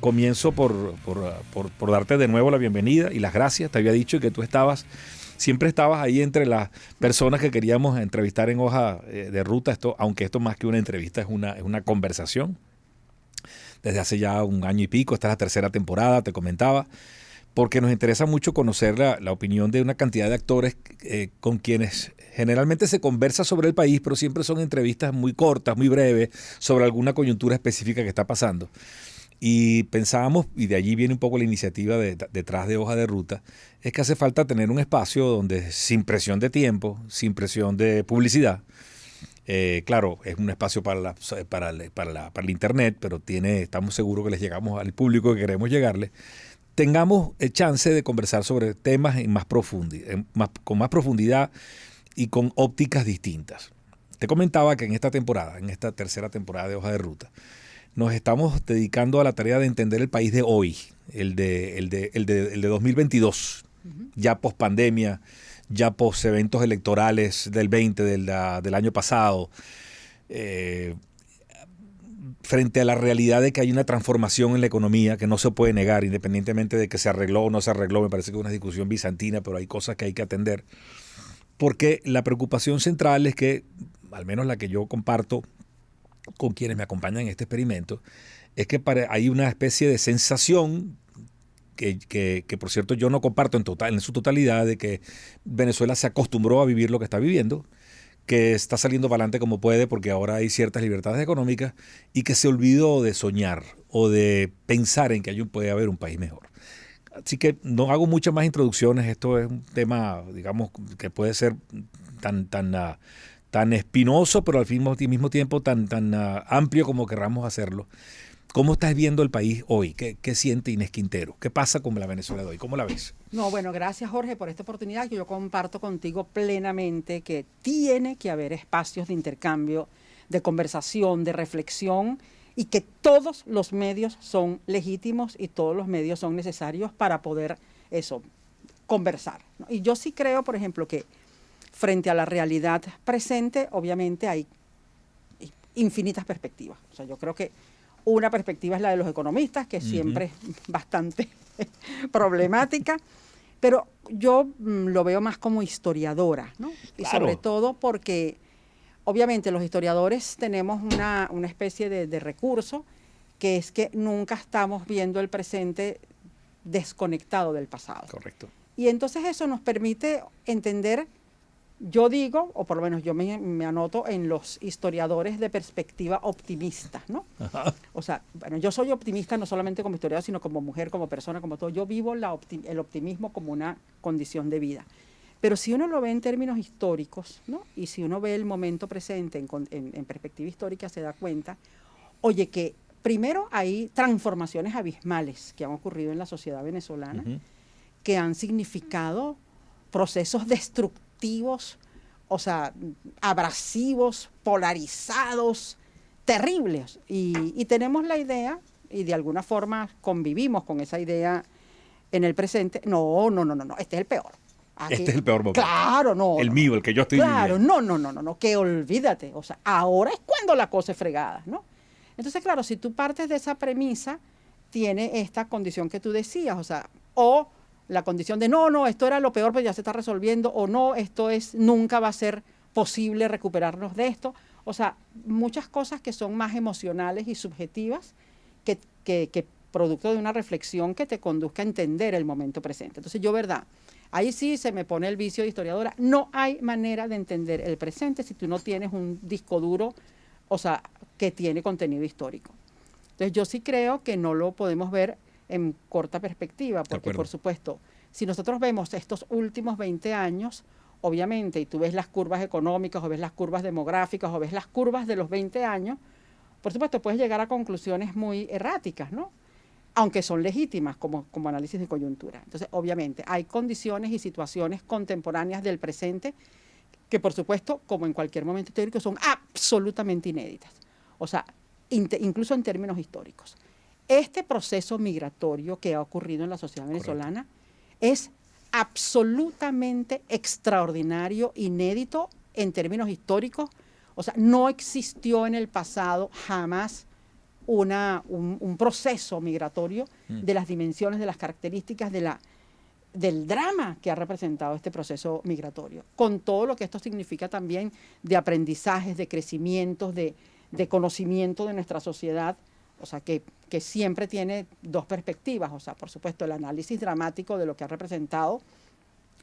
Comienzo por darte de nuevo la bienvenida y las gracias. Te había dicho que tú siempre estabas ahí entre las personas que queríamos entrevistar en Hoja de Ruta. Aunque esto más que una entrevista es una conversación. Desde hace ya un año y pico, esta es la tercera temporada, te comentaba, porque nos interesa mucho conocer la opinión de una cantidad de actores con quienes generalmente se conversa sobre el país, pero siempre son entrevistas muy cortas, muy breves, sobre alguna coyuntura específica que está pasando. Y pensábamos, y de allí viene un poco la iniciativa detrás de Hoja de Ruta, es que hace falta tener un espacio donde sin presión de tiempo, sin presión de publicidad, claro, es un espacio para el internet, pero estamos seguros que les llegamos al público que queremos llegarle, tengamos el chance de conversar sobre temas con más profundidad y con ópticas distintas. Te comentaba que en esta tercera temporada de Hoja de Ruta, nos estamos dedicando a la tarea de entender el país de hoy, el de 2022, ya post pandemia, ya post eventos electorales del del año pasado, frente a la realidad de que hay una transformación en la economía que no se puede negar, independientemente de que se arregló o no se arregló. Me parece que es una discusión bizantina, pero hay cosas que hay que atender. Porque la preocupación central es que, al menos la que yo comparto con quienes me acompañan en este experimento, es que hay una especie de sensación que por cierto yo no comparto en su totalidad, de que Venezuela se acostumbró a vivir lo que está viviendo, que está saliendo para adelante como puede porque ahora hay ciertas libertades económicas, y que se olvidó de soñar o de pensar en que puede haber un país mejor. Así que no hago muchas más introducciones. Esto es un tema, digamos, que puede ser tan espinoso, pero al mismo tiempo tan amplio como querramos hacerlo. ¿Cómo estás viendo el país hoy? ¿Qué siente Inés Quintero? ¿Qué pasa con la Venezuela de hoy? ¿Cómo la ves? No, bueno, gracias Jorge por esta oportunidad, que yo comparto contigo plenamente que tiene que haber espacios de intercambio, de conversación, de reflexión, y que todos los medios son legítimos y todos los medios son necesarios para poder conversar, ¿no? Y yo sí creo, por ejemplo, que frente a la realidad presente, obviamente hay infinitas perspectivas. O sea, yo creo que una perspectiva es la de los economistas, que siempre es bastante problemática, pero yo lo veo más como historiadora, ¿no? Y claro, sobre todo porque obviamente los historiadores tenemos una especie de recurso, que es que nunca estamos viendo el presente desconectado del pasado. Correcto. Y entonces eso nos permite entender, yo digo, o por lo menos yo me anoto en los historiadores de perspectiva optimista, ¿no? Ajá. O sea, bueno, yo soy optimista no solamente como historiador, sino como mujer, como persona, como todo. Yo vivo el optimismo como una condición de vida. Pero si uno lo ve en términos históricos, ¿no? Y si uno ve el momento presente en perspectiva histórica, se da cuenta, oye, que primero hay transformaciones abismales que han ocurrido en la sociedad venezolana, que han significado procesos destructivos, o sea, abrasivos, polarizados, terribles. Y tenemos la idea, y de alguna forma convivimos con esa idea en el presente. No, este es el peor. Aquí, este es el peor momento. Claro, no. El mío, el que yo estoy viviendo. Claro, no, que olvídate. O sea, ahora es cuando la cosa es fregada, ¿no? Entonces, claro, si tú partes de esa premisa, tiene esta condición que tú decías, o sea, o la condición de no, esto era lo peor, pero ya se está resolviendo, o no, nunca va a ser posible recuperarnos de esto. O sea, muchas cosas que son más emocionales y subjetivas que producto de una reflexión que te conduzca a entender el momento presente. Entonces yo, ahí sí se me pone el vicio de historiadora. No hay manera de entender el presente si tú no tienes un disco duro, o sea, que tiene contenido histórico. Entonces yo sí creo que no lo podemos ver en corta perspectiva, porque por supuesto, si nosotros vemos estos últimos 20 años, obviamente, y tú ves las curvas económicas, o ves las curvas demográficas, o ves las curvas de los 20 años, por supuesto puedes llegar a conclusiones muy erráticas, ¿no? Aunque son legítimas como análisis de coyuntura. Entonces, obviamente, hay condiciones y situaciones contemporáneas del presente que, por supuesto, como en cualquier momento histórico, son absolutamente inéditas. O sea, incluso en términos históricos. Este proceso migratorio que ha ocurrido en la sociedad venezolana es absolutamente extraordinario, inédito en términos históricos. O sea, no existió en el pasado jamás un proceso migratorio de las dimensiones, de las características, del drama que ha representado este proceso migratorio, con todo lo que esto significa también de aprendizajes, de crecimientos, de conocimiento de nuestra sociedad. O sea, que siempre tiene dos perspectivas. O sea, por supuesto, el análisis dramático de lo que ha representado.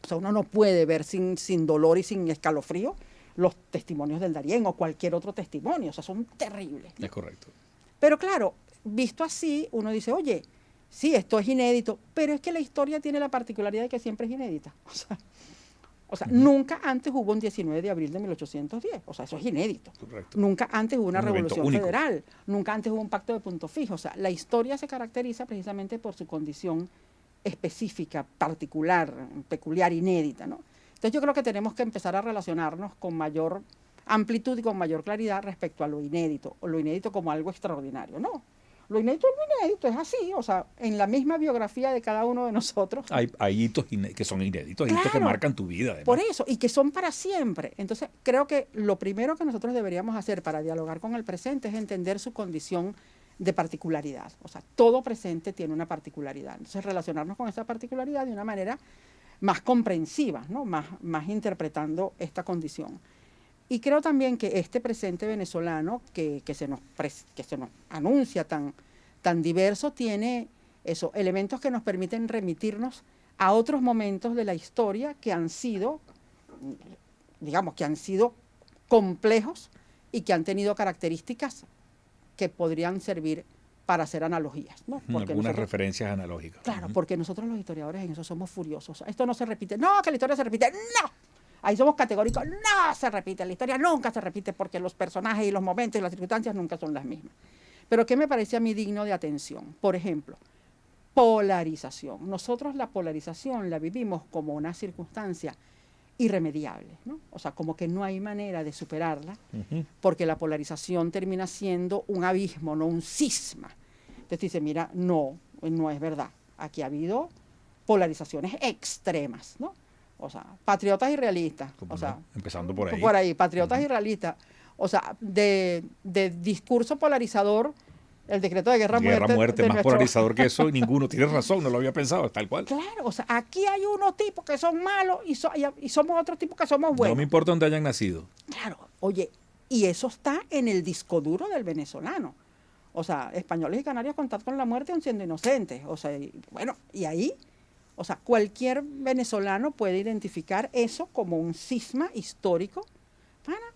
O sea, uno no puede ver sin dolor y sin escalofrío los testimonios del Darién o cualquier otro testimonio. O sea, son terribles, ¿no? Es correcto. Pero claro, visto así, uno dice, oye, sí, esto es inédito, pero es que la historia tiene la particularidad de que siempre es inédita. O sea, nunca antes hubo un 19 de abril de 1810. O sea, eso es inédito. Correcto. Nunca antes hubo una Un evento revolución único. federal. Nunca antes hubo un pacto de punto fijo. O sea, la historia se caracteriza precisamente por su condición específica, particular, peculiar, inédita, ¿no? Entonces yo creo que tenemos que empezar a relacionarnos con mayor amplitud y con mayor claridad respecto a lo inédito, o lo inédito como algo extraordinario. No, lo inédito es lo inédito, es así. O sea, en la misma biografía de cada uno de nosotros. Hay hitos que son inéditos, Claro, hitos que marcan tu vida. Además. Por eso, y que son para siempre. Entonces, creo que lo primero que nosotros deberíamos hacer para dialogar con el presente es entender su condición de particularidad. O sea, todo presente tiene una particularidad. Entonces, relacionarnos con esa particularidad de una manera más comprensiva, ¿no? Más interpretando esta condición. Y creo también que este presente venezolano que se nos anuncia tan diverso tiene elementos que nos permiten remitirnos a otros momentos de la historia que han sido, digamos, que han sido complejos y que han tenido características que podrían servir para hacer analogías, ¿no? Porque algunas referencias analógicas. Claro, porque nosotros los historiadores en eso somos furiosos. Esto no se repite. No, que la historia se repite. No. Ahí somos categóricos. No se repite. La historia nunca se repite porque los personajes y los momentos y las circunstancias nunca son las mismas. Pero ¿qué me parece a mí digno de atención? Por ejemplo, polarización. Nosotros la polarización la vivimos como una circunstancia irremediable, ¿no? O sea, como que no hay manera de superarla, porque la polarización termina siendo un abismo, no un cisma. Entonces dice, mira, no es verdad. Aquí ha habido polarizaciones extremas, ¿no? O sea, patriotas y realistas. O sea, empezando por ahí. Por ahí, patriotas y realistas. O sea, de discurso polarizador, el decreto de guerra-muerte, más polarizador que eso, y ninguno tiene razón, no lo había pensado, es tal cual. Claro, o sea, aquí hay unos tipos que son malos y somos otros tipos que somos buenos. No me importa dónde hayan nacido. Claro, oye, y eso está en el disco duro del venezolano. O sea, españoles y canarios contar con la muerte aun siendo inocentes. O sea, y ahí, o sea, cualquier venezolano puede identificar eso como un cisma histórico.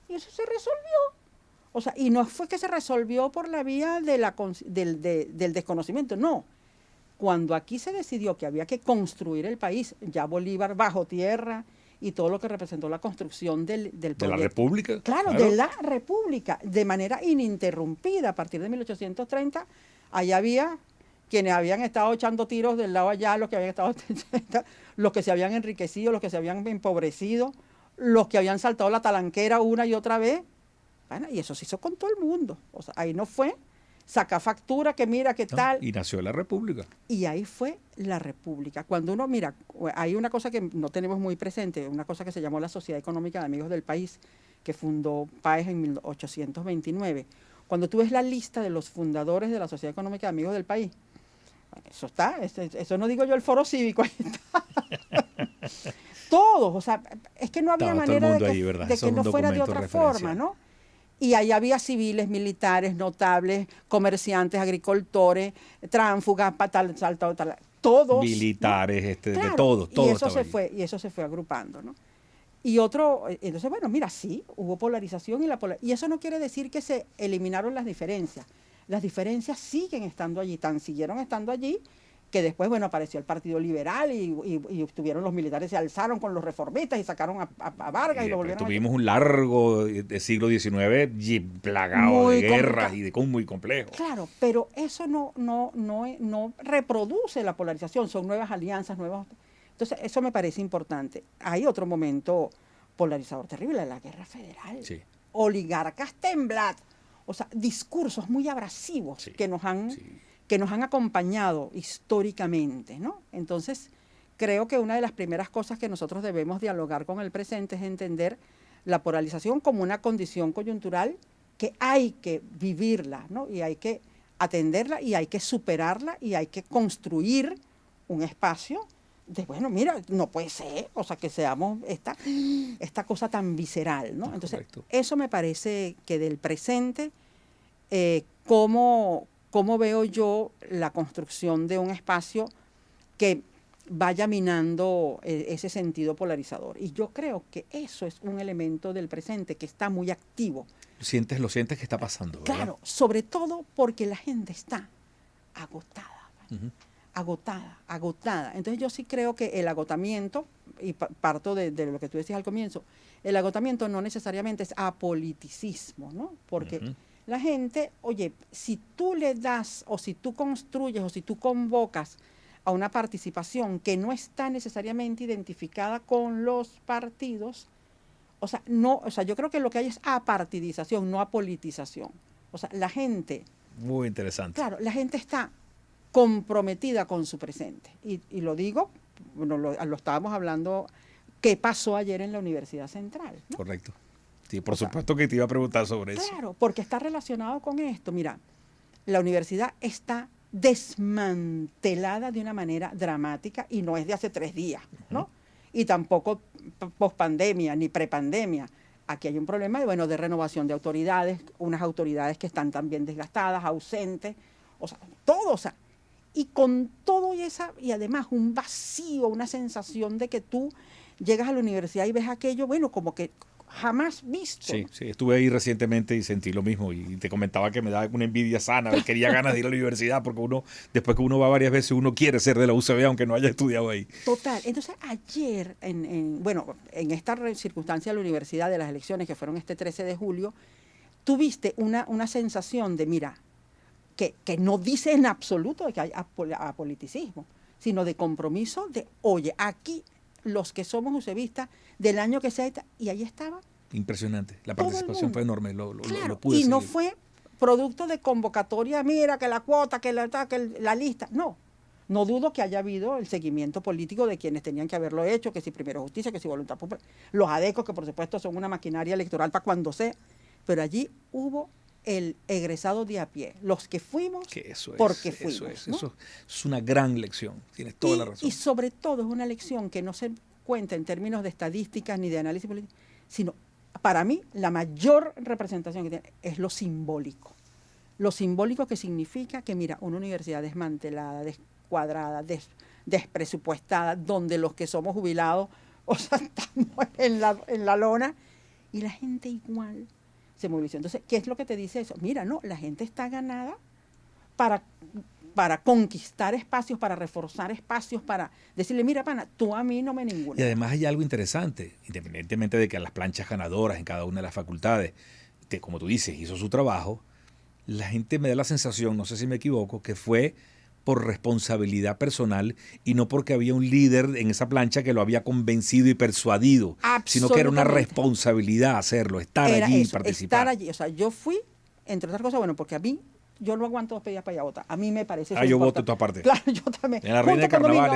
Y eso se resolvió. O sea, y no fue que se resolvió por la vía del desconocimiento, no. Cuando aquí se decidió que había que construir el país, ya Bolívar bajo tierra y todo lo que representó la construcción del proyecto. ¿De la República? Claro, de la República, de manera ininterrumpida. A partir de 1830, allá había quienes habían estado echando tiros del lado allá, los que habían estado, los que se habían enriquecido, los que se habían empobrecido, los que habían saltado la talanquera una y otra vez. Bueno, y eso se hizo con todo el mundo. O sea, ahí no fue saca factura, que mira, qué tal. Y nació la República. Y ahí fue la República. Cuando uno mira, hay una cosa que no tenemos muy presente, una cosa que se llamó la Sociedad Económica de Amigos del País, que fundó Páez en 1829. Cuando tú ves la lista de los fundadores de la Sociedad Económica de Amigos del País, eso está, eso no digo yo el foro cívico, ahí está. Todos, o sea, es que no había manera de que no fuera de otra forma, ¿no? Y ahí había civiles, militares, notables, comerciantes, agricultores, tránsfugas, todos. Militares, ¿no? Claro, de todos. Y eso se fue agrupando, ¿no? Entonces, bueno, mira, sí, hubo polarización y eso no quiere decir que se eliminaron las diferencias. Las diferencias siguen estando allí, siguieron estando allí, que después, bueno, apareció el Partido Liberal y estuvieron los militares, se alzaron con los reformistas y sacaron a Vargas y lo volvieron tuvimos un largo siglo XIX plagado de guerras y de muy complejo. Claro, pero eso no reproduce la polarización, son nuevas alianzas, nuevos... Entonces, eso me parece importante. Hay otro momento polarizador terrible, la Guerra Federal. Sí. Oligarcas temblat, o sea, discursos muy abrasivos que nos han acompañado históricamente, ¿no? Entonces, creo que una de las primeras cosas que nosotros debemos dialogar con el presente es entender la polarización como una condición coyuntural que hay que vivirla, ¿no? Y hay que atenderla y hay que superarla y hay que construir un espacio de, bueno, mira, no puede ser, o sea, que seamos esta cosa tan visceral, ¿no? Entonces, correcto. eso me parece que del presente, cómo veo yo la construcción de un espacio que vaya minando ese sentido polarizador. Y yo creo que eso es un elemento del presente que está muy activo. Lo sientes que está pasando, ¿verdad? Claro, sobre todo porque la gente está agotada, agotada. Entonces yo sí creo que el agotamiento, y parto de lo que tú decías al comienzo, el agotamiento no necesariamente es apoliticismo, ¿no? Porque la gente, oye, si tú le das, o si tú construyes, o si tú convocas a una participación que no está necesariamente identificada con los partidos, o sea, yo creo que lo que hay es apartidización, no apolitización. O sea, la gente... Muy interesante. Claro, la gente está comprometida con su presente. Y lo digo, bueno, lo estábamos hablando, ¿qué pasó ayer en la Universidad Central? ¿No? Correcto. Sí, por supuesto que te iba a preguntar sobre eso. Claro, porque está relacionado con esto. Mira, la universidad está desmantelada de una manera dramática y no es de hace 3 días, ¿no? Y tampoco pospandemia ni prepandemia. Aquí hay un problema de renovación de autoridades, unas autoridades que están también desgastadas, ausentes, o sea, todo, o sea, y con todo y además un vacío, una sensación de que tú llegas a la universidad y ves aquello, bueno, como que jamás visto. Sí, sí, estuve ahí recientemente y sentí lo mismo y te comentaba que me da una envidia sana, quería ganas de ir a la universidad porque uno, después que uno va varias veces, uno quiere ser de la UCB aunque no haya estudiado ahí. Total, entonces ayer, en esta circunstancia de la universidad de las elecciones que fueron este 13 de julio, tuviste una sensación de, mira, que no dice en absoluto de que hay apoliticismo, sino de compromiso de, oye, aquí los que somos ucevistas del año que sea, y ahí estaba. Impresionante, la participación fue enorme, lo pude y seguir. no fue producto de convocatoria, mira, que la cuota, que la lista, no. No dudo que haya habido el seguimiento político de quienes tenían que haberlo hecho, que si Primero Justicia, que si Voluntad Popular, los ADECOS, que por supuesto son una maquinaria electoral para cuando sea, pero allí hubo el egresado de a pie, los que fuimos porque fuimos. Eso es una gran lección, tienes toda la razón. Y sobre todo es una lección que no se cuenta en términos de estadísticas ni de análisis político, sino para mí la mayor representación que tiene es lo simbólico. Lo simbólico que significa que, mira, una universidad desmantelada, descuadrada, despresupuestada, donde los que somos jubilados, o sea, estamos en la lona, y la gente igual se movilizó. Entonces, ¿qué es lo que te dice eso? Mira, no, la gente está ganada para conquistar espacios, para reforzar espacios, para decirle, mira, pana, tú a mí no me ninguno. Y además hay algo interesante, independientemente de que las planchas ganadoras en cada una de las facultades, como tú dices, hizo su trabajo, la gente me da la sensación, no sé si me equivoco, que fue por responsabilidad personal y no porque había un líder en esa plancha que lo había convencido y persuadido, sino que era una responsabilidad hacerlo, estar allí y participar. Estar allí, o sea, yo fui, entre otras cosas, bueno, porque a mí, yo no aguanto 2 pedidas para ir a votar. A mí me parece eso yo voto en todas partes. Claro, yo también. En la Reina de Carnaval,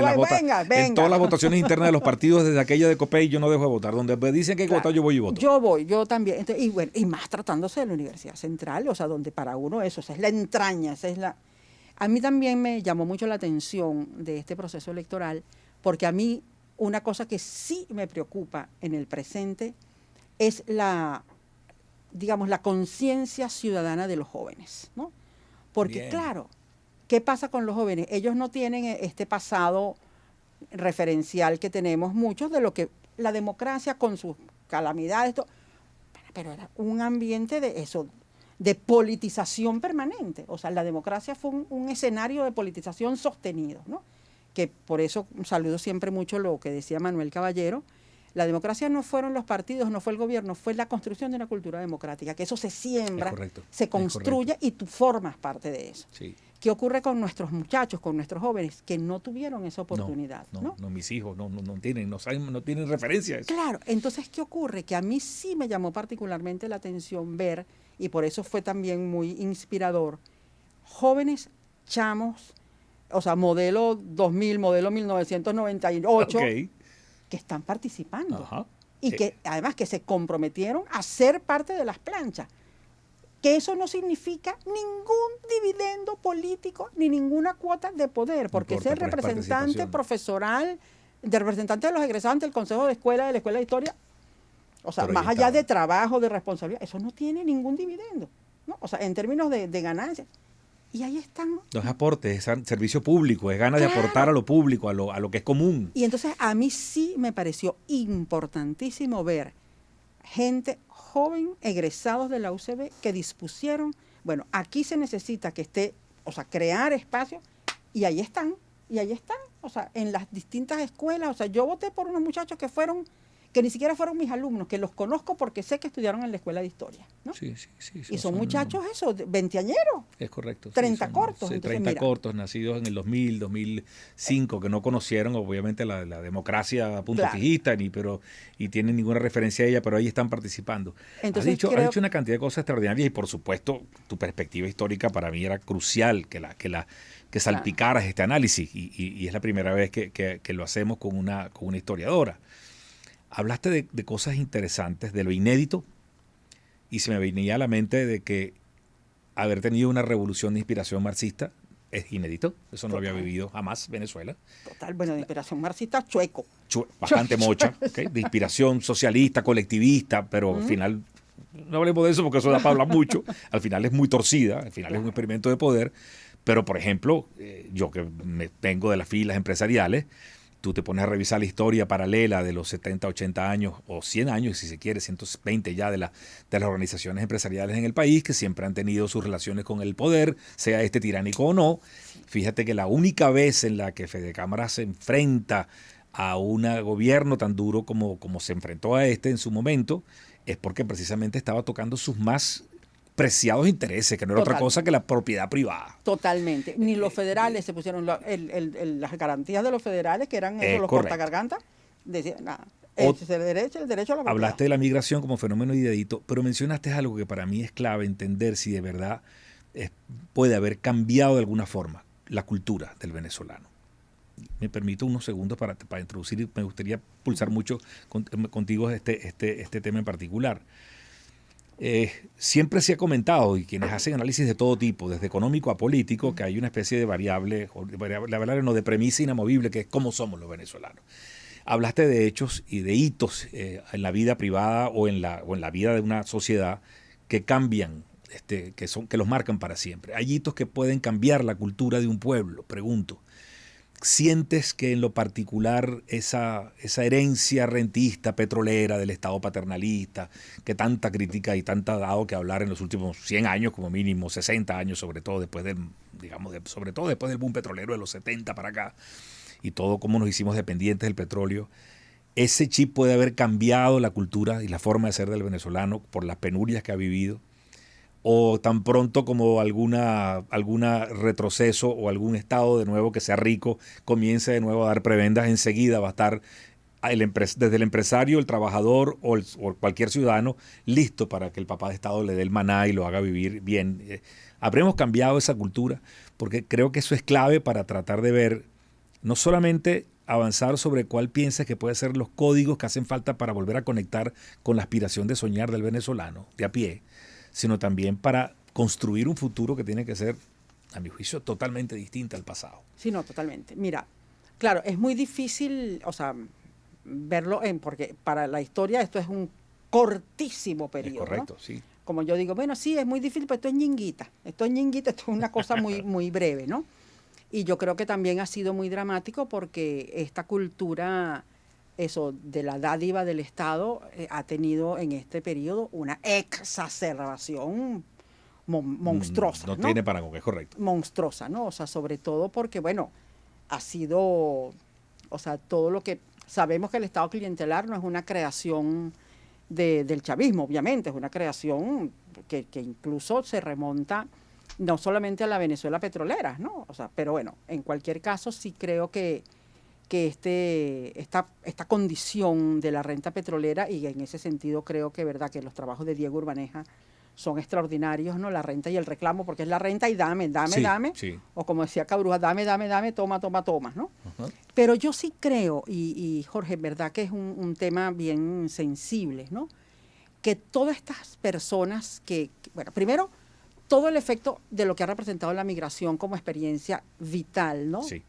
en todas las votaciones internas de los partidos, desde aquella de Copey, yo no dejo de votar. Donde me dicen que hay que votar, yo voy y voto. Yo también. Entonces, y más tratándose de la Universidad Central, o sea, donde para uno eso, esa es la entraña, esa es la... A mí también me llamó mucho la atención de este proceso electoral, porque a mí una cosa que sí me preocupa en el presente es la conciencia ciudadana de los jóvenes, ¿no? Porque Bien. claro, ¿qué pasa con los jóvenes? Ellos no tienen este pasado referencial que tenemos muchos de lo que la democracia con sus calamidades, pero era un ambiente de eso, de politización permanente. O sea, la democracia fue un escenario de politización sostenido, ¿no? Que por eso saludo siempre mucho lo que decía Manuel Caballero. La democracia no fueron los partidos, no fue el gobierno, fue la construcción de una cultura democrática, que eso se siembra, se construye y tú formas parte de eso. Sí. ¿Qué ocurre con nuestros muchachos, con nuestros jóvenes que no tuvieron esa oportunidad? No, mis hijos no tienen referencia a eso. Claro, entonces, ¿qué ocurre? Que a mí sí me llamó particularmente la atención ver, y por eso fue también muy inspirador, jóvenes, chamos, o sea, modelo 2000, modelo 1998, Ok. que están participando. Ajá. Y que además que se comprometieron a ser parte de las planchas. Que eso no significa ningún dividendo político ni ninguna cuota de poder, porque importa, ser pero es representante participación. profesoral, de representante de los egresados ante el Consejo de Escuela, de la Escuela de Historia, o sea, Pero ahí más allá estaban. de trabajo, de responsabilidad, eso no tiene ningún dividendo, ¿no? O sea, en términos de ganancias. Y ahí están. No es aporte, es servicio público, es ganas de aportar Claro. a lo público, a lo que es común. Y entonces a mí sí me pareció importantísimo ver gente joven, egresados de la UCB, que dispusieron, bueno, aquí se necesita que esté, o sea, crear espacios, y ahí están, o sea, en las distintas escuelas. O sea, yo voté por unos muchachos que ni siquiera fueron mis alumnos, que los conozco porque sé que estudiaron en la escuela de historia, ¿no? Sí, sí, sí. Y son muchachos, eso, veinteañeros, Es correcto. Sí, 30 cortos. sí, Entonces, 30 mira, cortos, nacidos en el 2000, 2005, que no conocieron obviamente la democracia a punto claro. fijista, y tienen ninguna referencia a ella, pero ahí están participando. Entonces, Has creo dicho una cantidad de cosas extraordinarias y por supuesto tu perspectiva histórica para mí era crucial que salpicaras este análisis y es la primera vez que lo hacemos con una historiadora. Hablaste de cosas interesantes, de lo inédito, y se me venía a la mente de que haber tenido una revolución de inspiración marxista es inédito. Eso no lo había vivido jamás Venezuela. total, bueno, de inspiración marxista, chueco. Bastante mocha, ¿okay? De inspiración socialista, colectivista, pero al final, no hablemos de eso porque eso da para hablar mucho. Al final es muy torcida, al final es un experimento de poder. Pero, por ejemplo, yo que me vengo de las filas empresariales, tú te pones a revisar la historia paralela de los 70, 80 años o 100 años, si se quiere, 120 ya de las organizaciones empresariales en el país que siempre han tenido sus relaciones con el poder, sea este tiránico o no. Fíjate que la única vez en la que Fede Cámara se enfrenta a un gobierno tan duro como se enfrentó a este en su momento es porque precisamente estaba tocando sus más preciados intereses, que no era otra cosa que la propiedad privada. Totalmente. Ni los federales se pusieron las garantías de los federales, que eran esos, los Correcto. cortagargantas, decían nada. O- El derecho a la propiedad. Hablaste de la migración como fenómeno inédito, pero mencionaste algo que para mí es clave entender si de verdad puede haber cambiado de alguna forma la cultura del venezolano. Me permito unos segundos para introducir, me gustaría pulsar mucho contigo este tema en particular. Siempre se ha comentado, y quienes hacen análisis de todo tipo, desde económico a político, que hay una especie de variable de premisa inamovible, que es cómo somos los venezolanos. Hablaste de hechos y de hitos en la vida privada o en la vida de una sociedad que cambian, que los marcan para siempre. Hay hitos que pueden cambiar la cultura de un pueblo, pregunto. ¿Sientes que en lo particular esa herencia rentista, petrolera, del Estado paternalista, que tanta crítica y tanta ha dado que hablar en los últimos 100 años, como mínimo 60 años, sobre todo después sobre todo después del boom petrolero de los 70 para acá, y todo cómo nos hicimos dependientes del petróleo, ese chip puede haber cambiado la cultura y la forma de ser del venezolano por las penurias que ha vivido? ¿O tan pronto como alguna retroceso o algún estado de nuevo que sea rico comience de nuevo a dar prebendas, enseguida va a estar desde el empresario, el trabajador o cualquier ciudadano listo para que el papá de estado le dé el maná y lo haga vivir bien? Habremos cambiado esa cultura, porque creo que eso es clave para tratar de ver, no solamente avanzar sobre cuál piensas que pueden ser los códigos que hacen falta para volver a conectar con la aspiración de soñar del venezolano de a pie, sino también para construir un futuro que tiene que ser, a mi juicio, totalmente distinto al pasado. Sí, no, totalmente. Mira, claro, es muy difícil, o sea, verlo porque para la historia esto es un cortísimo periodo. Es correcto, ¿no? sí. Como yo digo, bueno, sí, es muy difícil, pero esto es ñinguita, esto es una cosa muy, muy breve, ¿no? Y yo creo que también ha sido muy dramático porque esta cultura, eso, de la dádiva del Estado, ha tenido en este periodo una exacerbación monstruosa. No tiene parangón, es correcto. Monstruosa, ¿no? O sea, sobre todo porque, bueno, ha sido, o sea, todo lo que sabemos que el Estado clientelar no es una creación del chavismo, obviamente, es una creación que incluso se remonta no solamente a la Venezuela petrolera, ¿no? O sea, pero bueno, en cualquier caso sí creo que esta condición de la renta petrolera, y en ese sentido creo que verdad que los trabajos de Diego Urbaneja son extraordinarios, ¿no? La renta y el reclamo, porque es la renta y dame, Sí, dame. sí. O como decía Cabruja, dame, toma, ¿no? Ajá. Pero yo sí creo, y Jorge, en verdad que es un tema bien sensible, ¿no? Que todas estas personas bueno, primero, todo el efecto de lo que ha representado la migración como experiencia vital, ¿no? Sí.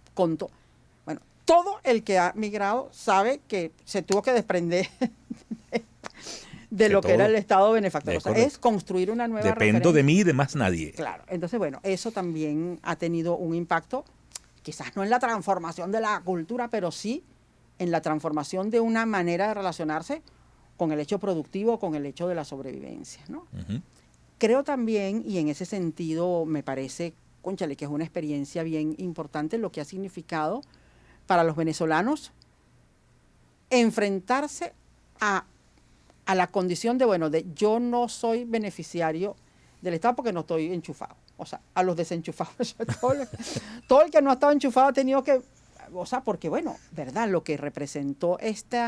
Bueno, todo el que ha migrado sabe que se tuvo que desprender de lo que era el Estado benefactor. O sea, es construir una nueva Dependo de referencia. mí y de más nadie. Claro, entonces, bueno, eso también ha tenido un impacto, quizás no en la transformación de la cultura, pero sí en la transformación de una manera de relacionarse con el hecho productivo, con el hecho de la sobrevivencia, ¿no? Ujú. Creo también, y en ese sentido me parece, cónchale, que es una experiencia bien importante lo que ha significado para los venezolanos enfrentarse a la condición de, bueno, de yo no soy beneficiario del Estado porque no estoy enchufado. O sea, a los desenchufados, todo el que no ha estado enchufado ha tenido que, o sea, porque bueno, ¿verdad? Lo que representó este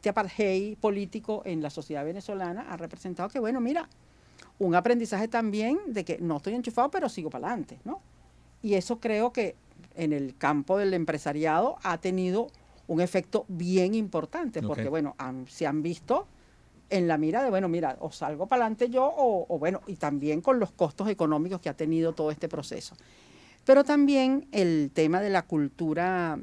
apartheid político en la sociedad venezolana ha representado que, bueno, mira, un aprendizaje también de que no estoy enchufado, pero sigo para adelante, ¿no? Y eso creo que en el campo del empresariado ha tenido un efecto bien importante, porque, bueno, se han visto en la mira de, bueno, mira, o salgo para adelante yo, o bueno, y también con los costos económicos que ha tenido todo este proceso. Pero también el tema de la cultura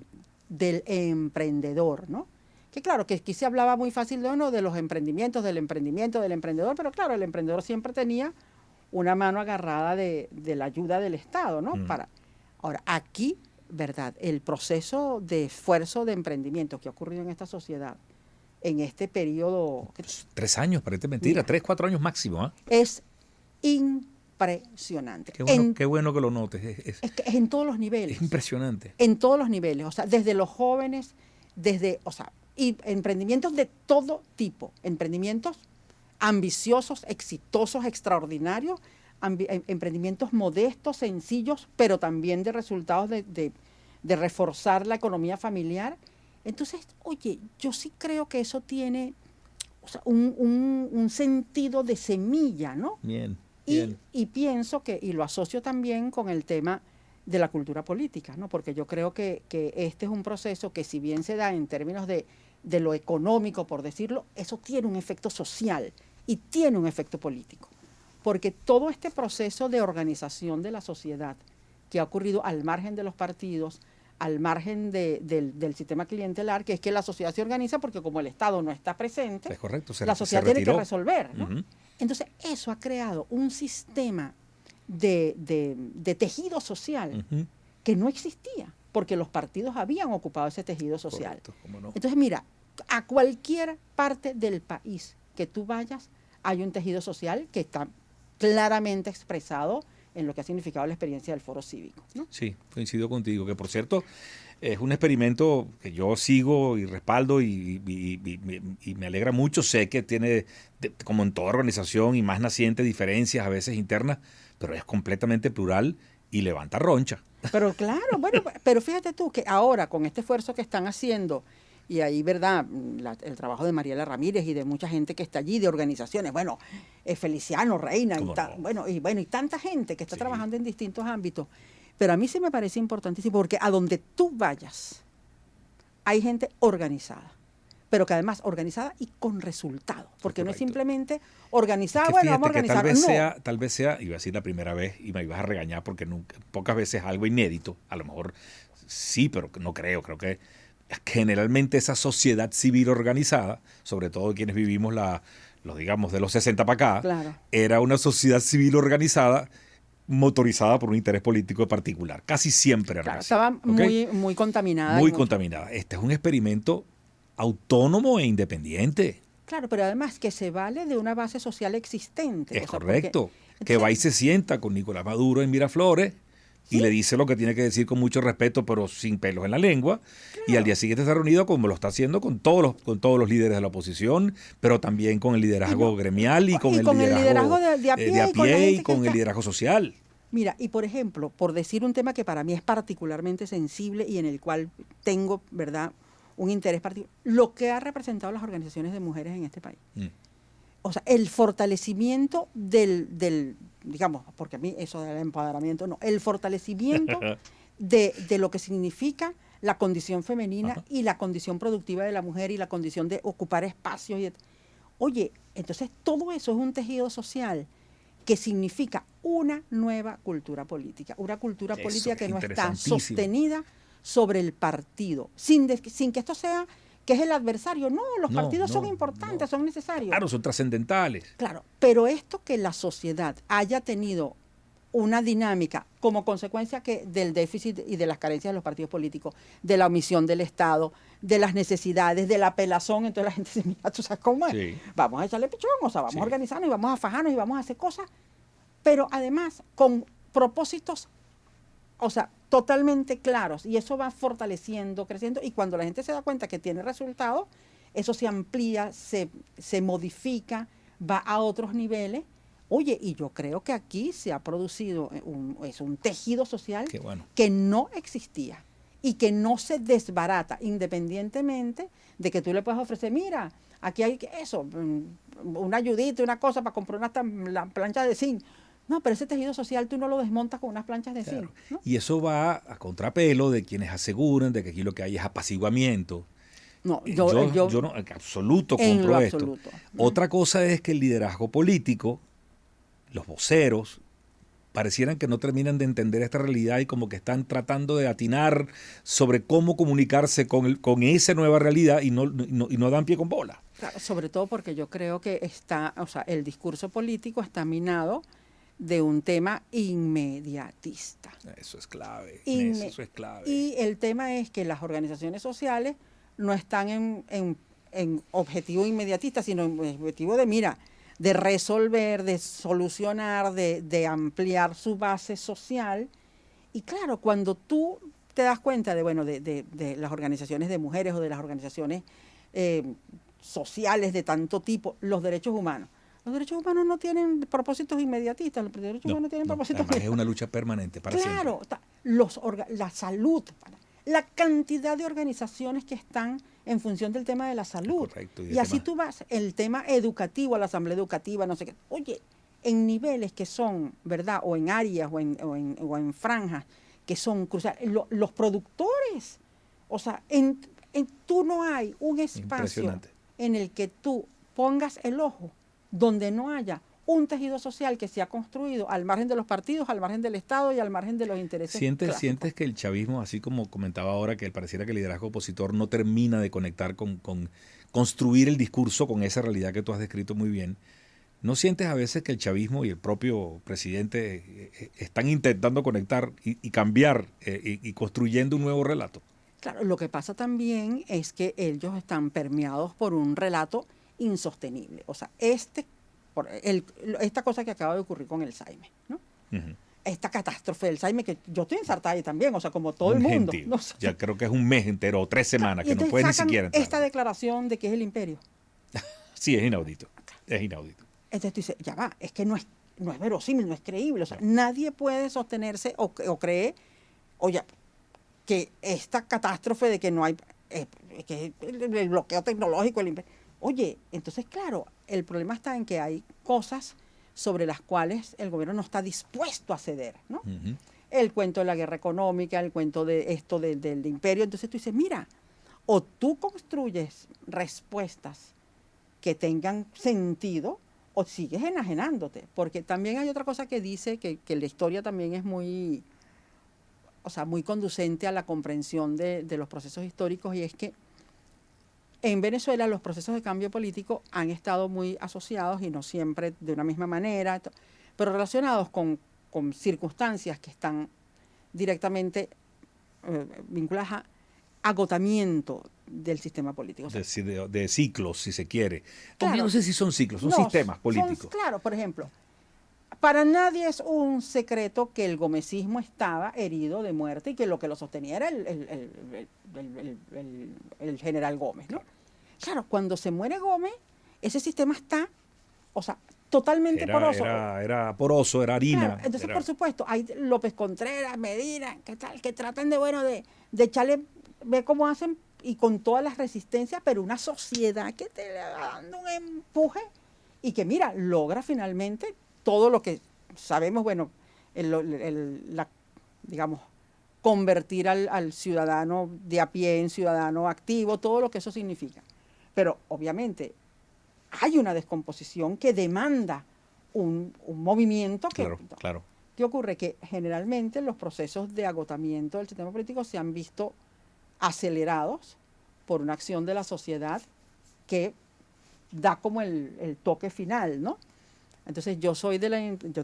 del emprendedor, ¿no? Que claro, que aquí se hablaba muy fácil de, ¿no? De los emprendimientos, del emprendedor, pero claro, el emprendedor siempre tenía una mano agarrada de la ayuda del Estado, ¿no? Ahora, aquí, ¿verdad? El proceso de esfuerzo de emprendimiento que ha ocurrido en esta sociedad, en este periodo... Pues 3 años, parece mentira, 3, 4 años máximo. ¿Eh? Es impresionante. Qué bueno que lo notes. Es que es en todos los niveles. Es impresionante. En todos los niveles, o sea, desde los jóvenes, y emprendimientos de todo tipo, emprendimientos ambiciosos, exitosos, extraordinarios, emprendimientos modestos, sencillos, pero también de resultados de reforzar la economía familiar. Entonces, oye, yo sí creo que eso tiene, o sea, un sentido de semilla, ¿no? Bien. Y pienso que, y lo asocio también con el tema de la cultura política, ¿no? Porque yo creo que este es un proceso que, si bien se da en términos de lo económico, por decirlo, eso tiene un efecto social y tiene un efecto político. Porque todo este proceso de organización de la sociedad que ha ocurrido al margen de los partidos, al margen del sistema clientelar, que es que la sociedad se organiza porque como el Estado no está presente, es correcto, la sociedad tiene que resolver, ¿no? Entonces, eso ha creado un sistema de tejido social que no existía, porque los partidos habían ocupado ese tejido social. Correcto, ¿cómo no? Entonces, mira, a cualquier parte del país que tú vayas, hay un tejido social que está claramente expresado en lo que ha significado la experiencia del foro cívico, ¿no? Sí, coincido contigo, que por cierto es un experimento que yo sigo y respaldo y me alegra mucho. Sé que tiene, como en toda organización y más naciente, diferencias a veces internas, pero es completamente plural y levanta roncha. Pero claro, bueno, pero fíjate tú que ahora con este esfuerzo que están haciendo, y ahí, ¿verdad? El trabajo de Mariela Ramírez y de mucha gente que está allí, de organizaciones, bueno, Feliciano Reina, y tanta gente que está trabajando en distintos ámbitos. Pero a mí sí me parece importantísimo porque a donde tú vayas hay gente organizada, pero que además organizada y con resultados, porque no es simplemente organizada, es que bueno, fíjate, vamos a organizar. Tal vez sea, iba a decir la primera vez y me ibas a regañar porque pocas veces algo inédito, a lo mejor sí, pero no creo que generalmente esa sociedad civil organizada, sobre todo quienes vivimos digamos, de los 60 para acá, claro, era una sociedad civil organizada motorizada por un interés político particular. Casi siempre era así. Estaba muy contaminada. Muy contaminada. Este es un experimento autónomo e independiente. Claro, pero además que se vale de una base social existente. Es correcto. Que va y se sienta con Nicolás Maduro en Miraflores y le dice lo que tiene que decir con mucho respeto, pero sin pelos en la lengua. Claro. Y al día siguiente está reunido, como lo está haciendo, con todos los líderes de la oposición, pero también con el liderazgo gremial y con el liderazgo de a pie y con el liderazgo social. Mira, y por ejemplo, por decir un tema que para mí es particularmente sensible y en el cual tengo, ¿verdad?, un interés particular, lo que ha representado las organizaciones de mujeres en este país. o sea, el fortalecimiento digamos, porque a mí eso del empoderamiento, no, el fortalecimiento de lo que significa la condición femenina Ajá. y la condición productiva de la mujer y la condición de ocupar espacios. Oye, entonces todo eso es un tejido social que significa una nueva cultura política, una cultura Eso política es que no está interesantísimo. sostenida sobre el partido, sin que esto sea que es el adversario. No, los No, partidos son no, no. importantes, son necesarios. Claro, son trascendentales. Claro, pero esto que la sociedad haya tenido una dinámica como consecuencia del déficit y de las carencias de los partidos políticos, de la omisión del Estado, de las necesidades, de la pelazón, entonces la gente dice, mira, ¿tú sabes cómo es? Sí, Vamos a echarle pichón, o sea, vamos sí. a organizarnos y vamos a fajarnos y vamos a hacer cosas, pero además con propósitos, o sea, totalmente claros, y eso va fortaleciendo, creciendo, y cuando la gente se da cuenta que tiene resultados, eso se amplía, se modifica, va a otros niveles. Oye, y yo creo que aquí se ha producido un tejido social Qué bueno. que no existía y que no se desbarata independientemente de que tú le puedas ofrecer, mira, aquí hay eso, una ayudita, una cosa para comprar la plancha de zinc. No, pero ese tejido social tú no lo desmontas con unas planchas de zinc, Claro. ¿no? Y eso va a contrapelo de quienes aseguran de que aquí lo que hay es apaciguamiento. No, Yo no, en absoluto en lo compro esto. absoluto. Otra cosa es que el liderazgo político, los voceros, parecieran que no terminan de entender esta realidad y como que están tratando de atinar sobre cómo comunicarse con esa nueva realidad y no dan pie con bola. Claro, sobre todo porque yo creo que o sea, el discurso político está minado de un tema inmediatista. Eso es clave, Inés, Inme- eso es clave. y el tema es que las organizaciones sociales no están en objetivo inmediatista, sino en objetivo de, mira, de resolver, de solucionar, de ampliar su base social. Y claro, cuando tú te das cuenta de, bueno, de las organizaciones de mujeres o de las organizaciones eh, sociales de tanto tipo, los derechos humanos. Los derechos humanos no tienen propósitos inmediatistas, los derechos No, humanos tienen no. propósitos. Además es una lucha permanente para siempre. Claro, la salud, la cantidad de organizaciones que están en función del tema de la Es salud. correcto. Y así tú vas, el tema educativo, la asamblea educativa, no sé qué. Oye, en niveles que son, ¿verdad? O en áreas o en franjas que son cruciales. Los productores, o sea, tú no hay un espacio Impresionante. en el que tú pongas el ojo donde no haya un tejido social que se ha construido al margen de los partidos, al margen del Estado y al margen de los intereses clásicos. ¿Sientes que el chavismo, así como comentaba ahora, que pareciera que el liderazgo opositor no termina de conectar con construir el discurso con esa realidad que tú has descrito muy bien? ¿No sientes a veces que el chavismo y el propio presidente están intentando conectar y cambiar y construyendo un nuevo relato? Claro, lo que pasa también es que ellos están permeados por un relato insostenible. O sea, esta cosa que acaba de ocurrir con el Saime, ¿no? Ujú. Esta catástrofe del Saime, que yo estoy ensartada ahí también, o sea, como todo el mundo. Gentío. ¿No? O sea, Ya creo que es un mes entero o 3 semanas y que no entonces puede ni sacan siquiera entrar. esta declaración de que es el imperio. Sí, es inaudito. Es inaudito. Entonces tú dices, ya va, es que no es verosímil, no es creíble. O sea, nadie puede sostenerse o cree, oye, que esta catástrofe de que no hay, que el bloqueo tecnológico, oye, entonces claro, el problema está en que hay cosas sobre las cuales el gobierno no está dispuesto a ceder, ¿no? Ujú. El cuento de la guerra económica, el cuento de esto del imperio. Entonces tú dices, mira, o tú construyes respuestas que tengan sentido o sigues enajenándote. Porque también hay otra cosa que dice que la historia también es muy, o sea, muy conducente a la comprensión de los procesos históricos, y es que en Venezuela los procesos de cambio político han estado muy asociados y no siempre de una misma manera, pero relacionados con circunstancias que están directamente vinculadas a agotamiento del sistema político. O sea, De ciclos, si se quiere. Aunque claro, yo no sé si son ciclos, son no, sistemas políticos. claro, por ejemplo, para nadie es un secreto que el gomecismo estaba herido de muerte y que lo que lo sostenía era el general Gómez, ¿no? Claro, cuando se muere Gómez, ese sistema está, o sea, totalmente poroso. Era poroso, era harina. Claro, entonces, era- por supuesto, hay López Contreras, Medina, que tratan de, bueno, de echarle, ver cómo hacen y con todas las resistencias, pero una sociedad que te le va dando un empuje y que, mira, logra finalmente todo lo que sabemos, bueno, digamos, convertir al ciudadano de a pie en ciudadano activo, todo lo que eso significa. Pero obviamente hay una descomposición que demanda un movimiento que... Claro, claro. ¿Qué ocurre? Que generalmente los procesos de agotamiento del sistema político se han visto acelerados por una acción de la sociedad que da como el toque final, ¿no? Entonces yo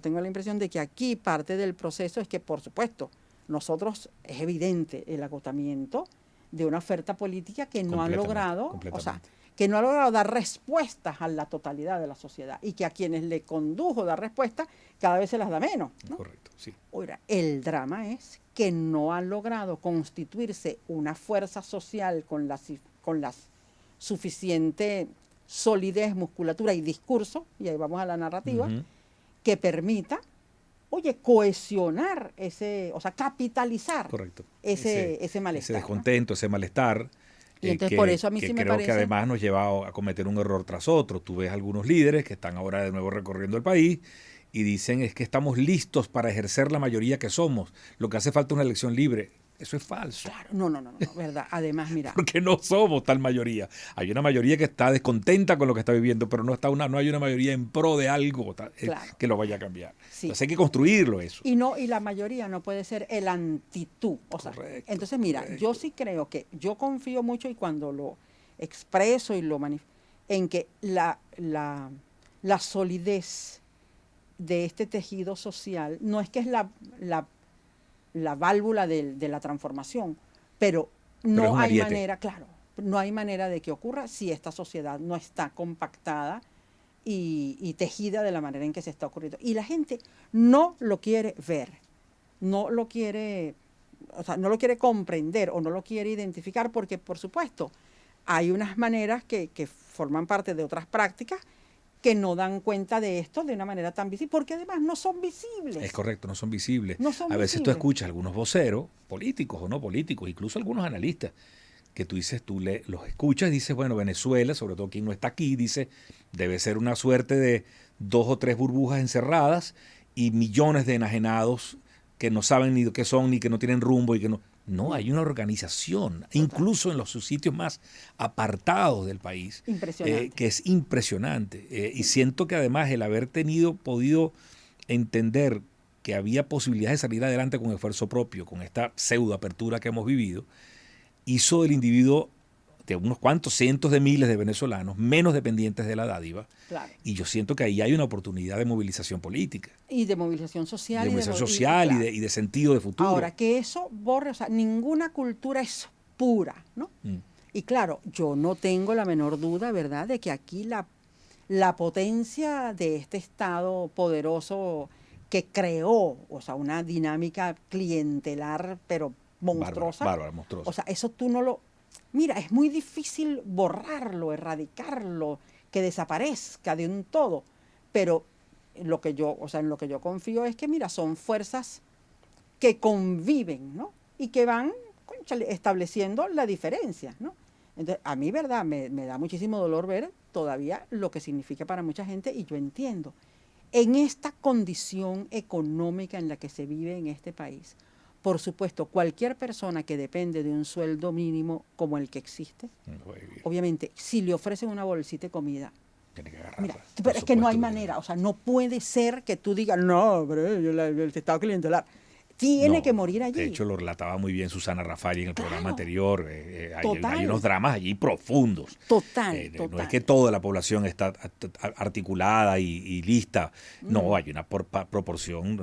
tengo la impresión de que aquí parte del proceso es que, por supuesto, nosotros es evidente el agotamiento de una oferta política que no han logrado, o sea, que no ha logrado dar respuestas a la totalidad de la sociedad y que a quienes le condujo dar respuestas cada vez se las da menos, ¿no? Correcto, sí. Ahora, el drama es que no han logrado constituirse una fuerza social con la suficiente solidez, musculatura y discurso, y ahí vamos a la narrativa, que permita, cohesionar o sea, capitalizar ese malestar. Ese descontento, ¿no? Ese malestar. Y entonces por eso a mí sí me creo parece... que además nos lleva a cometer un error tras otro. Tú ves algunos líderes que están ahora de nuevo recorriendo el país y dicen es que estamos listos para ejercer la mayoría que somos. Lo que hace falta es una elección libre. Eso es falso. Claro, no, verdad. Además, mira. Porque no somos tal mayoría. Hay una mayoría que está descontenta con lo que está viviendo, pero no hay una mayoría en pro de algo que lo vaya a cambiar. Sí. Entonces hay que construirlo eso. Y la mayoría no puede ser el antitú. O sea, correcto, entonces, mira, correcto. Yo sí creo que, yo confío mucho y cuando lo expreso y lo manifiesto, en que la solidez de este tejido social no es que es la válvula de la transformación, pero no hay manera, claro, no hay manera de que ocurra si esta sociedad no está compactada y tejida de la manera en que se está ocurriendo. Y la gente no lo quiere ver, no lo quiere comprender o no lo quiere identificar porque, por supuesto, hay unas maneras que forman parte de otras prácticas que no dan cuenta de esto de una manera tan visible, porque además no son visibles. Es correcto, no son visibles. No son a veces visibles. Tú escuchas algunos voceros, políticos o no políticos, incluso algunos analistas, que tú los escuchas y dices, bueno, Venezuela, sobre todo quien no está aquí, dice, debe ser una suerte de 2 o 3 burbujas encerradas y millones de enajenados que no saben ni qué son, ni que no tienen rumbo y que no... No, hay una organización, total, incluso en los sitios más apartados del país, que es impresionante. Y siento que además el haber podido entender que había posibilidades de salir adelante con esfuerzo propio, con esta pseudo apertura que hemos vivido, hizo del individuo de unos cuantos cientos de miles de venezolanos menos dependientes de la dádiva. Claro. Y yo siento que ahí hay una oportunidad de movilización política. Y de movilización social. De movilización social y de sentido de futuro. Ahora, que eso borre, o sea, ninguna cultura es pura, ¿no? Y claro, yo no tengo la menor duda, ¿verdad?, de que aquí la potencia de este Estado poderoso que creó, o sea, una dinámica clientelar, pero monstruosa. Bárbara, monstruosa. O sea, eso tú no lo... Mira, es muy difícil borrarlo, erradicarlo, que desaparezca de un todo, pero en lo que yo confío es que, mira, son fuerzas que conviven, ¿no? Y que van estableciendo la diferencia, ¿no? Entonces, a mí, ¿verdad?, me da muchísimo dolor ver todavía lo que significa para mucha gente, y yo entiendo. En esta condición económica en la que se vive en este país, por supuesto, cualquier persona que depende de un sueldo mínimo como el que existe, obviamente, si le ofrecen una bolsita de comida, tiene que agarrarla. Mira, pero es que no hay manera, o sea, no puede ser que tú digas, no, pero el Estado clientelar tiene que morir allí. De hecho, lo relataba muy bien Susana Raffaelli en el programa anterior. Hay unos dramas allí profundos. Total. No es que toda la población está articulada y lista. No, hay una proporción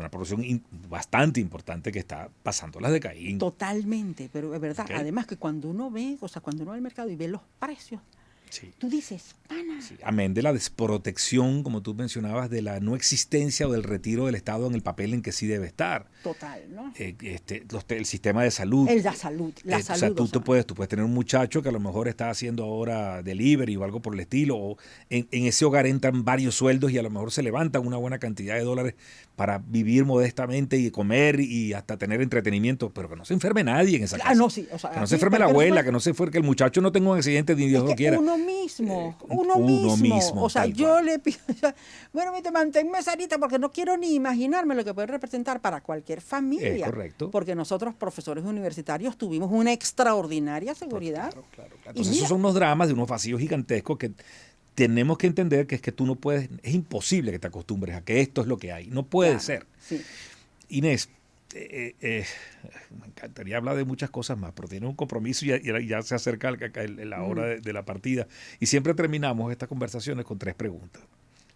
bastante importante que está pasando las de Caín. Totalmente, pero es verdad. Okay. Además que cuando uno ve, cuando uno va al mercado y ve los precios, sí, tú dices, pana. Sí, amén de la desprotección, como tú mencionabas, de la no existencia o del retiro del Estado en el papel en que sí debe estar. Total, ¿no? El sistema de salud. La salud. O sea, tú puedes tener un muchacho que a lo mejor está haciendo ahora delivery o algo por el estilo, o en ese hogar entran varios sueldos y a lo mejor se levantan una buena cantidad de dólares para vivir modestamente y comer y hasta tener entretenimiento, pero que no se enferme nadie en esa casa. No, sí, o sea, que no se enferme la abuela, que el muchacho no tenga un accidente ni Dios lo quiera. Uno uno mismo. O sea, tal yo cual. le pido, bueno, mire, manténme sanita porque no quiero ni imaginarme lo que puede representar para cualquier familia. Correcto. Porque nosotros, profesores universitarios, tuvimos una extraordinaria seguridad. Claro, claro. Y Entonces, mira, esos son unos dramas de unos vacíos gigantescos que tenemos que entender que es que tú no puedes, es imposible que te acostumbres a que esto es lo que hay. No puede claro, ser. sí. Inés, me encantaría hablar de muchas cosas más, pero tiene un compromiso y ya se acerca la hora de la partida. Y siempre terminamos estas conversaciones con 3 preguntas.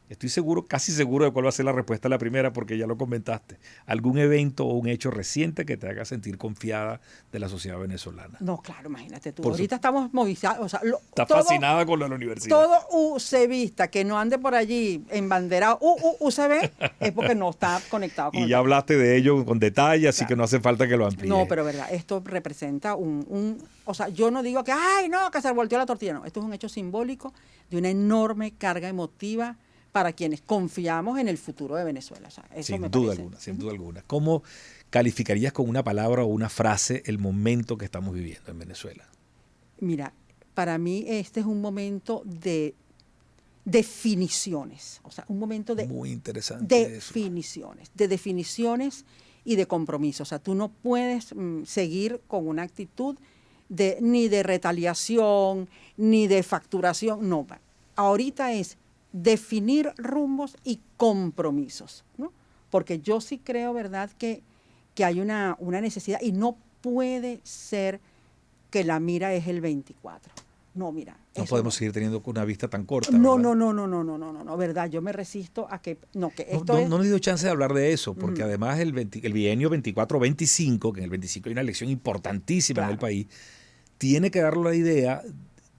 Estoy seguro, casi seguro de cuál va a ser la respuesta a la primera porque ya lo comentaste. ¿Algún evento o un hecho reciente que te haga sentir confiada de la sociedad venezolana? No, claro, imagínate tú. Por Ahorita estamos movilizados, o sea, Estás todo, fascinada con lo de la universidad. todo UCBista que no ande por allí embanderado UCB es porque no está conectado con Y el ya país. hablaste de ello con detalle, así Claro. que no hace falta que lo amplíes. No, pero verdad, esto representa o sea, yo no digo que, ay, no, que se volteó la tortilla, no, esto es un hecho simbólico de una enorme carga emotiva para quienes confiamos en el futuro de Venezuela. O sea, eso Sin me duda parece. alguna, sin duda alguna. ¿Cómo calificarías con una palabra o una frase el momento que estamos viviendo en Venezuela? Mira, para mí este es un momento de definiciones, o sea, un momento de Muy interesante eso. de definiciones y de compromiso. O sea, tú no puedes seguir con una actitud ni de retaliación, ni de facturación. No, ahorita es definir rumbos y compromisos, ¿no? Porque yo sí creo, ¿verdad?, que hay una necesidad y no puede ser que la mira es el 24. No, mira. No eso podemos seguir teniendo una vista tan corta. No, ¿verdad? no, verdad, yo me resisto a que, no, que esto es... No nos dio chance de hablar de eso, porque además el bienio 24-25, que en el 25 hay una elección importantísima en el país, tiene que darle la idea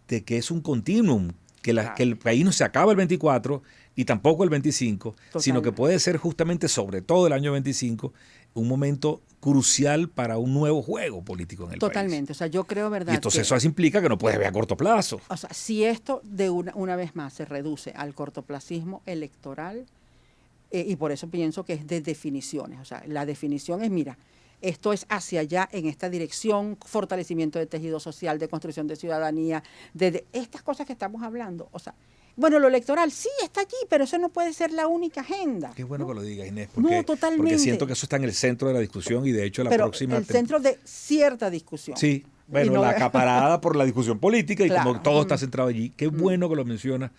de que es un continuum, que el país no se acaba el 24 y tampoco el 25, sino que puede ser justamente, sobre todo el año 25, un momento crucial para un nuevo juego político en el país. Totalmente, o sea, yo creo, ¿verdad? Y entonces eso implica que no puedes ver a corto plazo. O sea, si esto de una vez más se reduce al cortoplacismo electoral, y por eso pienso que es de definiciones, o sea, la definición es, mira, esto es hacia allá, en esta dirección, fortalecimiento de tejido social, de construcción de ciudadanía, de estas cosas que estamos hablando, o sea, bueno, lo electoral sí está allí, pero eso no puede ser la única agenda. Qué bueno, ¿no?, que lo digas, Inés, no, totalmente. Porque siento que eso está en el centro de la discusión y de hecho la pero próxima... el centro de cierta discusión. Sí, bueno, no la acaparada por la discusión política y claro, como todo está centrado allí. Qué bueno que lo mencionas,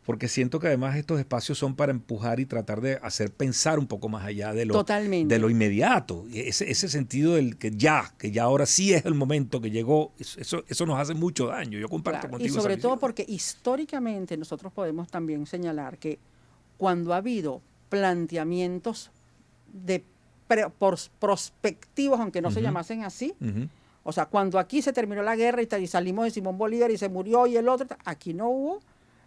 porque siento que además estos espacios son para empujar y tratar de hacer pensar un poco más allá de lo inmediato. Ese sentido del que ya ahora sí es el momento que llegó, eso nos hace mucho daño. Yo comparto contigo. Y sobre todo porque históricamente nosotros podemos también señalar que cuando ha habido planteamientos prospectivos, aunque no se llamasen así, o sea, cuando aquí se terminó la guerra y salimos de Simón Bolívar y se murió y el otro, aquí no hubo.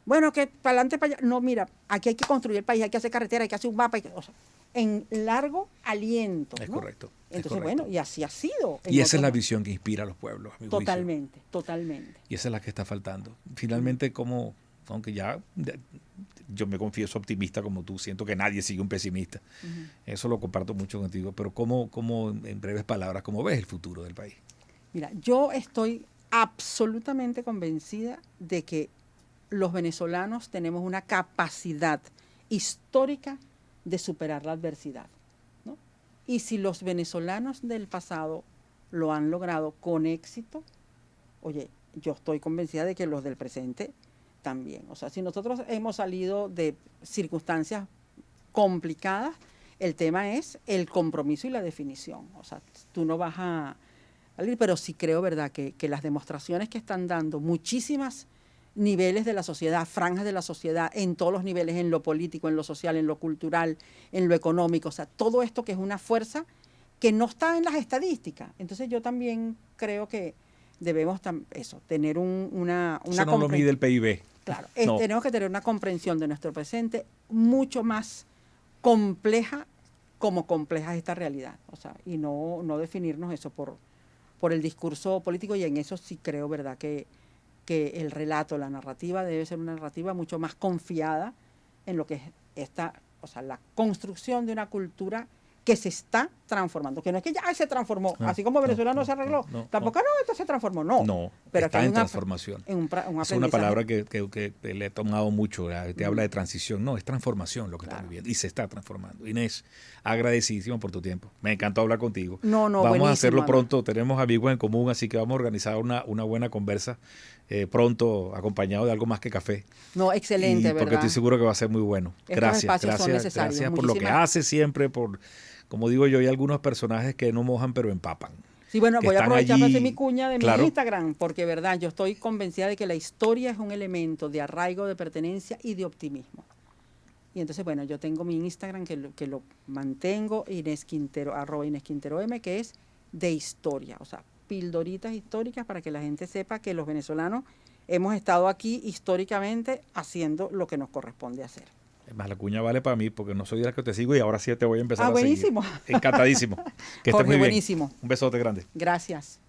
Bueno, que para adelante, para allá. No, mira, aquí hay que construir el país, hay que hacer carretera, hay que hacer un mapa, o sea, en largo aliento. Es ¿no? correcto. Entonces, bueno, y así ha sido. Y esa es la visión que inspira a los pueblos, a mi juicio. Totalmente. Y esa es la que está faltando. Finalmente, como, aunque ya yo me confieso optimista como tú, siento que nadie sigue un pesimista. Eso lo comparto mucho contigo, pero ¿cómo, en breves palabras, cómo ves el futuro del país? Mira, yo estoy absolutamente convencida de que los venezolanos tenemos una capacidad histórica de superar la adversidad, ¿no? Y si los venezolanos del pasado lo han logrado con éxito, oye, yo estoy convencida de que los del presente también. O sea, si nosotros hemos salido de circunstancias complicadas, el tema es el compromiso y la definición. O sea, tú no vas a salir, pero sí creo, ¿verdad?, que las demostraciones que están dando muchísimas niveles de la sociedad, franjas de la sociedad, en todos los niveles, en lo político, en lo social, en lo cultural, en lo económico, o sea, todo esto que es una fuerza que no está en las estadísticas. Entonces yo también creo que debemos tener una eso no lo mide el PIB. Claro, tenemos que tener una comprensión de nuestro presente mucho más compleja, como compleja es esta realidad, o sea, y no definirnos eso por el discurso político, y en eso sí creo, ¿verdad?, que el relato, la narrativa debe ser una narrativa mucho más confiada en lo que es o sea, la construcción de una cultura que se está transformando. Que no es que ya se transformó, No, así como Venezuela no se arregló. Tampoco, no, esto se transformó, no. No, pero está hay en transformación. un Es una aprendizaje. palabra que le he tomado mucho. Te habla de transición. No, es transformación lo que Claro. estamos viviendo. Y se está transformando. Inés, agradecidísimo por tu tiempo. Me encantó hablar contigo. No, vamos a buenísimo, hacerlo Ana. pronto. Tenemos amigos en común, así que vamos a organizar una buena conversa pronto, acompañado de algo más que café. No, excelente, Porque ¿verdad? estoy seguro que va a ser muy bueno. Estos espacios son necesarios. Gracias por lo que Muchísimas- haces siempre, como digo yo, hay algunos personajes que no mojan pero empapan. Sí, bueno, que voy a están aprovechar para allí, hacer mi cuña de claro. mi Instagram, porque verdad, yo estoy convencida de que la historia es un elemento de arraigo, de pertenencia y de optimismo. Y entonces, bueno, yo tengo mi Instagram que lo mantengo, Inés Quintero, @InésQuinteroM, que es de historia, o sea, pildoritas históricas para que la gente sepa que los venezolanos hemos estado aquí históricamente haciendo lo que nos corresponde hacer. Es más, la cuña vale para mí porque no soy de las que te sigo y ahora sí te voy a empezar a seguir. Buenísimo. Encantadísimo. Que estés Jorge, muy bien. buenísimo. Un besote grande. Gracias.